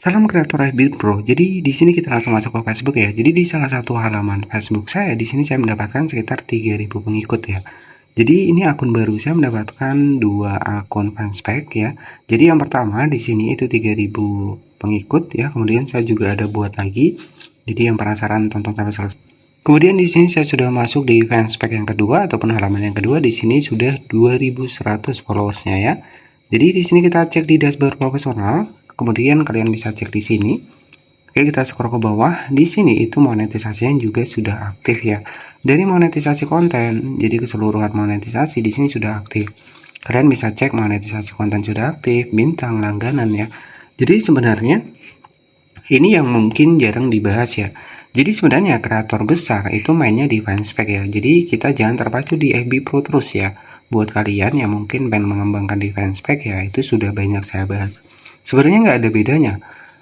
Salam kreator FB Pro. Jadi di sini kita langsung masuk ke Facebook ya. Jadi di salah satu halaman Facebook saya di sini saya mendapatkan sekitar 3.000 pengikut ya. Jadi ini akun baru saya mendapatkan 2 akun fanspage ya. Jadi yang pertama di sini itu 3.000 pengikut ya. Kemudian saya juga ada buat lagi. Jadi yang penasaran tonton sampai selesai. Kemudian di sini saya sudah masuk di fanspage yang kedua ataupun halaman yang kedua. Di sini sudah 2.100 followersnya ya. Jadi di sini kita cek di dashboard profesional. Kemudian kalian bisa cek di sini. Oke, kita scroll ke bawah. Di sini itu monetisasinya juga sudah aktif ya. Dari monetisasi konten, jadi keseluruhan monetisasi di sini sudah aktif. Kalian bisa cek monetisasi konten sudah aktif, bintang, langganan ya. Jadi sebenarnya ini yang mungkin jarang dibahas ya. Jadi sebenarnya kreator besar itu mainnya di fanspage ya. Jadi kita jangan terpacu di FB Pro terus ya. Buat kalian yang mungkin pengen mengembangkan di fanspage ya, itu sudah banyak saya bahas. Sebenarnya nggak ada bedanya.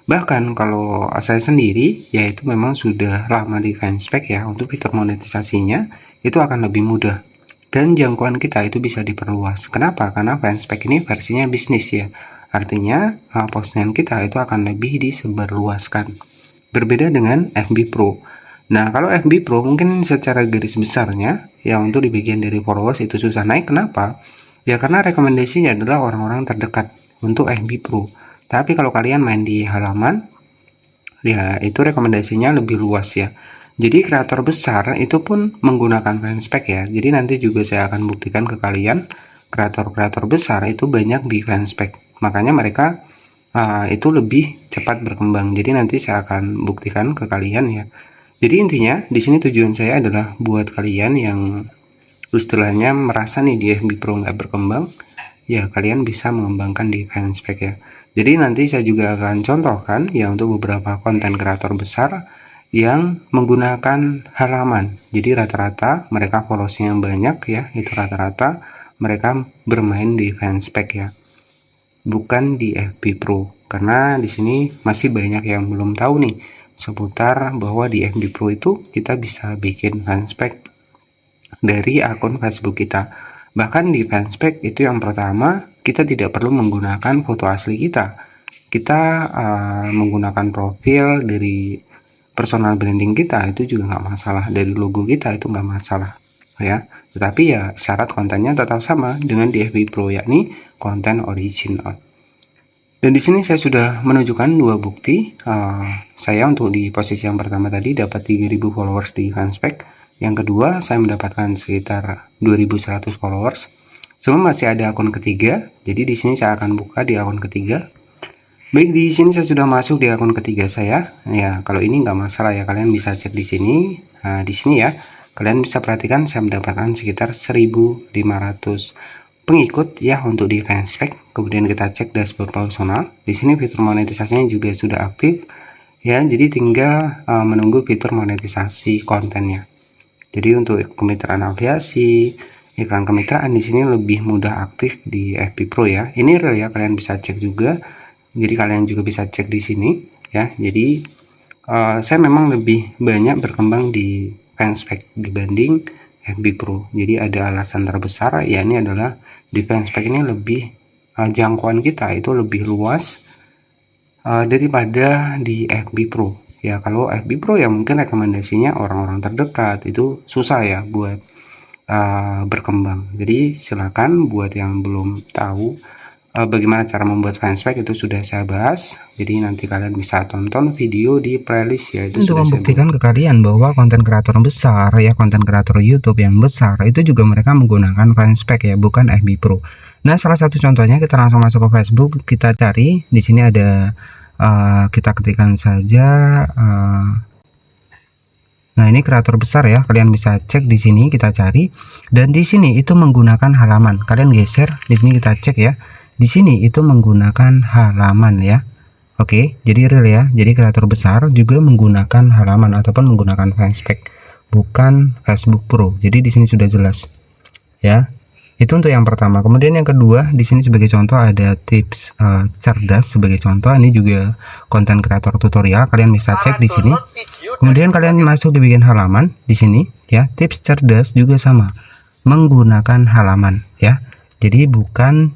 Bahkan kalau saya sendiri, yaitu memang sudah lama di fanspage ya, untuk fitur monetisasinya itu akan lebih mudah. Dan jangkauan kita itu bisa diperluas. Kenapa? Karena fanspage ini versinya bisnis ya. Artinya postingan kita itu akan lebih disebarluaskan. Berbeda dengan FB Pro. Nah, kalau FB Pro mungkin secara garis besarnya, ya untuk di bagian dari followers itu susah naik. Kenapa? Ya karena rekomendasinya adalah orang-orang terdekat untuk FB Pro. Tapi kalau kalian main di halaman, ya itu rekomendasinya lebih luas ya. Jadi kreator besar itu pun menggunakan fanspage ya. Jadi nanti juga saya akan buktikan ke kalian, kreator-kreator besar itu banyak di fanspage. Makanya mereka itu lebih cepat berkembang. Jadi nanti saya akan buktikan ke kalian ya. Jadi intinya di sini tujuan saya adalah buat kalian yang istilahnya merasa nih di FB Pro nggak berkembang, ya kalian bisa mengembangkan di fanspage ya. Jadi nanti saya juga akan contohkan ya untuk beberapa konten kreator besar yang menggunakan halaman. Jadi rata-rata mereka followersnya yang banyak ya, itu rata-rata mereka bermain di fanspage ya, bukan di FB Pro. Karena di sini masih banyak yang belum tahu nih seputar bahwa di FB Pro itu kita bisa bikin fanspage dari akun Facebook kita. Bahkan di fanspage itu yang pertama, kita tidak perlu menggunakan foto asli kita. Kita menggunakan profil dari personal branding kita, itu juga nggak masalah. Dari logo kita itu nggak masalah ya. Tetapi ya syarat kontennya tetap sama dengan di FB Pro, yakni konten original. Dan di sini saya sudah menunjukkan 2 bukti. Saya untuk di posisi yang pertama tadi dapat 3.000 followers di fanspage. Yang kedua, saya mendapatkan sekitar 2.100 followers. Semua masih ada akun ketiga. Jadi di sini saya akan buka di akun ketiga. Baik, di sini saya sudah masuk di akun ketiga saya. Ya, kalau ini nggak masalah ya, kalian bisa cek di sini. Nah, di sini ya, kalian bisa perhatikan saya mendapatkan sekitar 1.500 pengikut ya untuk di fanspage. Kemudian kita cek dashboard personal. Di sini fitur monetisasinya juga sudah aktif ya. Jadi tinggal menunggu fitur monetisasi kontennya. Jadi untuk kemitraan afiliasi, iklan kemitraan di sini lebih mudah aktif di FB Pro ya. Ini real ya, kalian bisa cek juga. Jadi kalian juga bisa cek di sini ya. Jadi saya memang lebih banyak berkembang di fanspage dibanding FB Pro. Jadi ada alasan terbesar ya, ini adalah di fanspage ini lebih jangkauan kita itu lebih luas daripada di FB Pro. Ya kalau FB Pro ya mungkin rekomendasinya orang-orang terdekat, itu susah ya buat berkembang. Jadi silakan buat yang belum tahu bagaimana cara membuat fanspage, itu sudah saya bahas. Jadi nanti kalian bisa tonton video di playlist ya. Itu untuk membuktikan ke kalian bahwa konten kreator besar ya, konten kreator YouTube yang besar itu juga mereka menggunakan fanspage ya, bukan FB Pro. Nah, salah satu contohnya kita langsung masuk ke Facebook, kita cari di sini ada kita ketikkan saja. Nah, ini kreator besar ya, kalian bisa cek di sini, kita cari. Dan di sini itu menggunakan halaman. Kalian geser di sini, kita cek ya. Di sini itu menggunakan halaman ya. Oke, jadi real ya. Jadi kreator besar juga menggunakan halaman ataupun menggunakan fanspage, bukan Facebook Pro. Jadi di sini sudah jelas ya. Itu untuk yang pertama. Kemudian yang kedua, di sini sebagai contoh ada tips cerdas sebagai contoh. Ini juga konten kreator tutorial, kalian bisa cek di sini. Kemudian kalian masuk di bagian halaman di sini ya. Tips cerdas juga sama, menggunakan halaman ya. Jadi bukan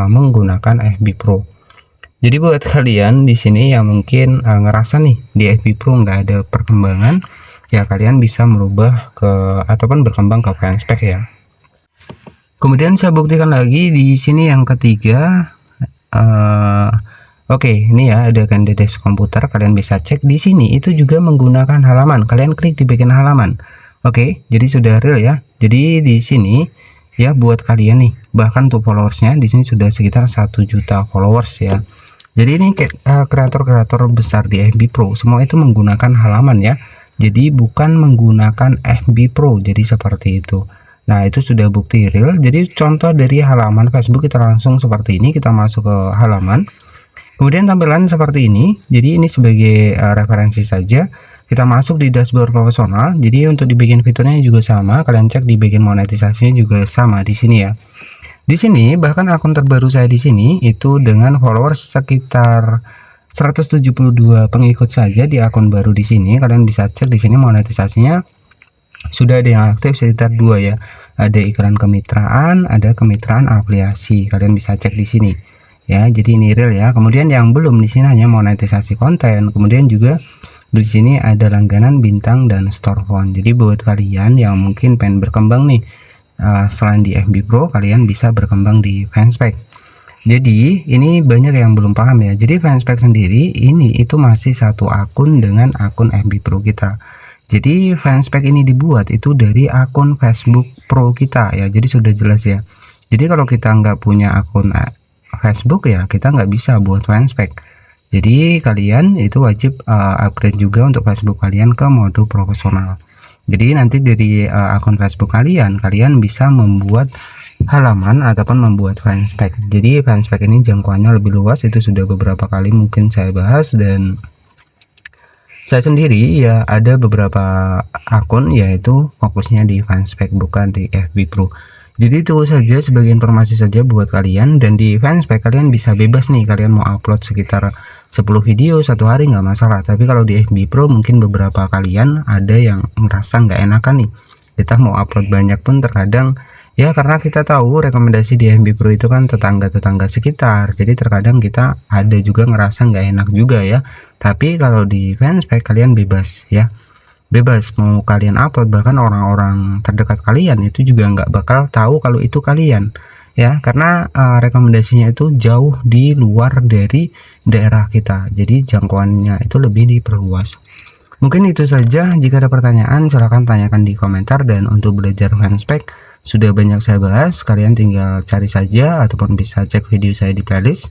menggunakan FB Pro. Jadi buat kalian di sini yang mungkin ngerasa nih di FB Pro nggak ada perkembangan, ya kalian bisa merubah ke ataupun berkembang ke fanspage ya. Kemudian saya buktikan lagi di sini yang ketiga. Oke, ini ya ada Candidates komputer, kalian bisa cek di sini itu juga menggunakan halaman. Kalian klik di bagian halaman. Oke, jadi sudah real ya. Jadi di sini ya buat kalian nih, bahkan untuk followersnya di sini sudah sekitar 1 juta followers ya. Jadi ini kreator-kreator besar di FB Pro semua itu menggunakan halaman ya. Jadi bukan menggunakan FB Pro. Jadi seperti itu. Nah, itu sudah bukti real. Jadi contoh dari halaman Facebook kita langsung seperti ini, kita masuk ke halaman. Kemudian tampilan seperti ini. Jadi ini sebagai referensi saja. Kita masuk di dashboard profesional. Jadi untuk di bagian fiturnya juga sama. Kalian cek di bagian monetisasinya juga sama di sini ya. Di sini bahkan akun terbaru saya di sini itu dengan followers sekitar 172 pengikut saja di akun baru di sini. Kalian bisa cek di sini monetisasinya sudah ada yang aktif sekitar 2 ya. Ada iklan kemitraan, ada kemitraan afiliasi. Kalian bisa cek di sini. Ya, jadi ini real ya. Kemudian yang belum di sini hanya monetisasi konten. Kemudian juga di sini ada langganan bintang dan store phone. Jadi buat kalian yang mungkin pengen berkembang nih selain di FB Pro, kalian bisa berkembang di fanspage. Jadi ini banyak yang belum paham ya. Jadi fanspage sendiri ini itu masih satu akun dengan akun FB Pro kita. Jadi fanspage ini dibuat itu dari akun Facebook Pro kita ya. Jadi sudah jelas ya. Jadi kalau kita nggak punya akun Facebook ya kita nggak bisa buat fanspage. Jadi kalian itu wajib upgrade juga untuk Facebook kalian ke mode profesional. Jadi nanti dari akun Facebook kalian bisa membuat halaman ataupun membuat fanspage. Jadi fanspage ini jangkauannya lebih luas, itu sudah beberapa kali mungkin saya bahas, dan saya sendiri ya ada beberapa akun yaitu fokusnya di fanspage bukan di FB Pro. Jadi itu saja sebagai informasi saja buat kalian, dan di fanspage kalian bisa bebas nih, kalian mau upload sekitar 10 video satu hari nggak masalah. Tapi kalau di FB Pro mungkin beberapa kalian ada yang merasa nggak enakan nih, kita mau upload banyak pun terkadang ya, karena kita tahu rekomendasi di FB Pro itu kan tetangga-tetangga sekitar, jadi terkadang kita ada juga ngerasa nggak enak juga ya. Tapi kalau di fanspage kalian bebas ya, bebas mau kalian upload, bahkan orang-orang terdekat kalian itu juga nggak bakal tahu kalau itu kalian ya, karena rekomendasinya itu jauh di luar dari daerah kita, jadi jangkauannya itu lebih diperluas. Mungkin itu saja. Jika ada pertanyaan silahkan tanyakan di komentar, dan untuk belajar fanspage sudah banyak saya bahas, kalian tinggal cari saja ataupun bisa cek video saya di playlist.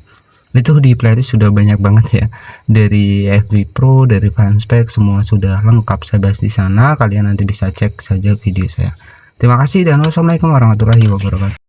Itu di playlist sudah banyak banget ya, dari FB Pro, dari fanspage, semua sudah lengkap saya bahas di sana. Kalian nanti bisa cek saja video saya. Terima kasih dan wassalamualaikum warahmatullahi wabarakatuh.